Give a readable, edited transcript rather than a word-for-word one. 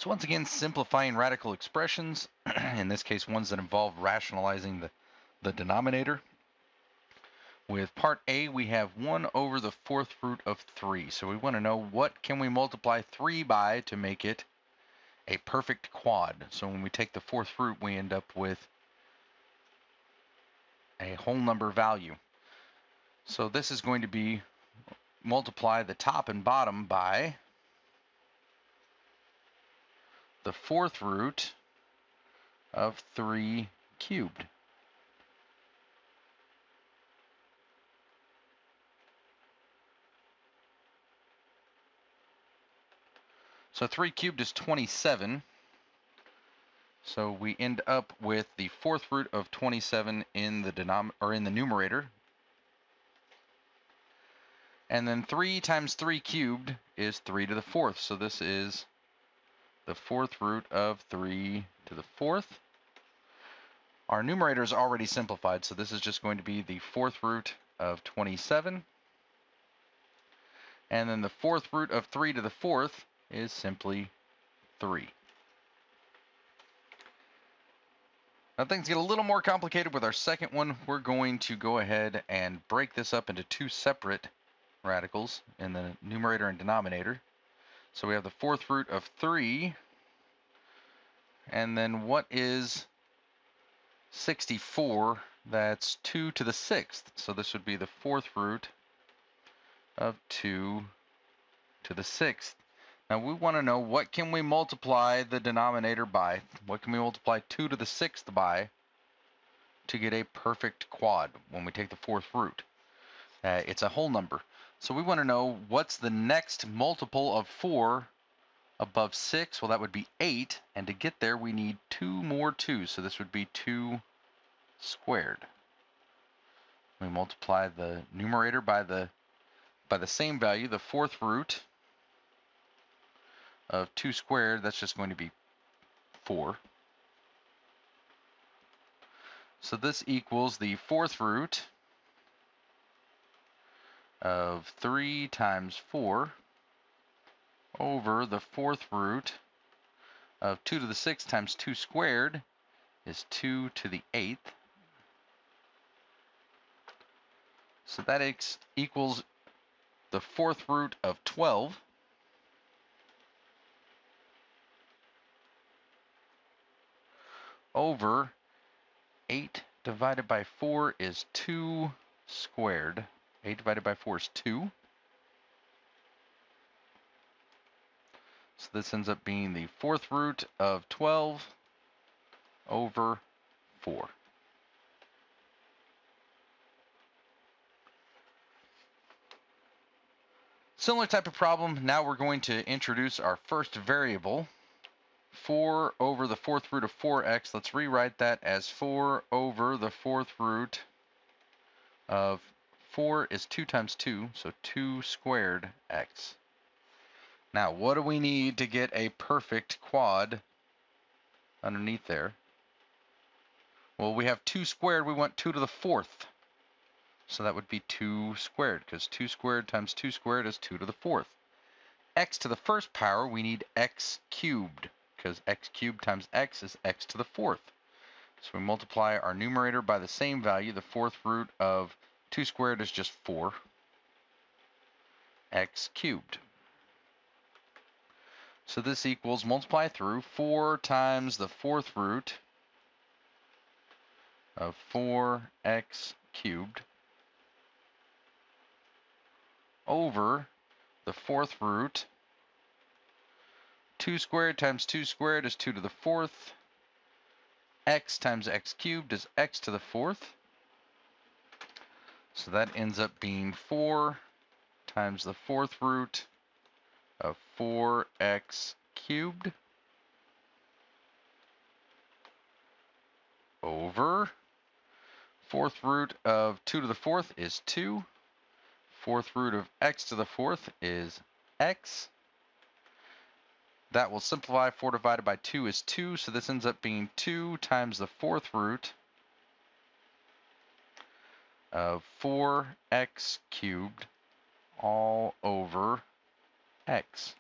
So once again, simplifying radical expressions, in this case ones that involve rationalizing the denominator. With part A, we have 1 over the 4th root of 3. So we want to know what can we multiply 3 by to make it a perfect quad. So when we take the 4th root, we end up with a whole number value. So this is going to be multiply the top and bottom by the 4th root of 3 cubed. So 3 cubed is 27. So we end up with the 4th root of 27 in the numerator. And then 3 times 3 cubed is 3 to the 4th. So this is the 4th root of 3 to the 4th. Our numerator is already simplified, so this is just going to be the 4th root of 27. And then the 4th root of 3 to the 4th is simply 3. Now things get a little more complicated with our second one. We're going to go ahead and break this up into two separate radicals in the numerator and denominator. So we have the 4th root of 3, and then what is 64? That's 2 to the 6th. So this would be the 4th root of 2 to the 6th. Now we want to know what can we multiply the denominator by? What can we multiply 2 to the 6th by to get a perfect quad when we take the 4th root? It's a whole number. So we want to know what's the next multiple of 4 above 6. Well, that would be 8. And to get there, we need 2 more 2s. So this would be 2 squared. We multiply the numerator by the same value, the 4th root of 2 squared. That's just going to be 4. So this equals the 4th root of 3 times 4 over the 4th root of 2 to the 6th times 2 squared is 2 to the 8th. So that equals the 4th root of 12. Over 8 divided by 4 is 2 squared. 8 divided by 4 is 2. So this ends up being the 4th root of 12 over 4. Similar type of problem. Now we're going to introduce our first variable, 4 over the 4th root of 4x. Let's rewrite that as 4 over the 4th root of 4 is 2 times 2, so 2 squared x. Now, what do we need to get a perfect quad underneath there? Well, we have 2 squared. We want 2 to the 4th. So that would be 2 squared, because 2 squared times 2 squared is 2 to the 4th. X to the first power, we need x cubed, because x cubed times x is x to the 4th. So we multiply our numerator by the same value. The 4th root of 2 squared is just 4. X cubed. So this equals, multiply through, 4 times the 4th root of 4x cubed over the 4th root. 2 squared times 2 squared is 2 to the 4th. X times x cubed is x to the 4th. So that ends up being 4 times the 4th root of 4x cubed over 4th root of 2 to the 4th is 2. 4th root of x to the 4th is x. That will simplify. 4 divided by 2 is 2, so this ends up being 2 times the 4th root of 4x cubed all over x.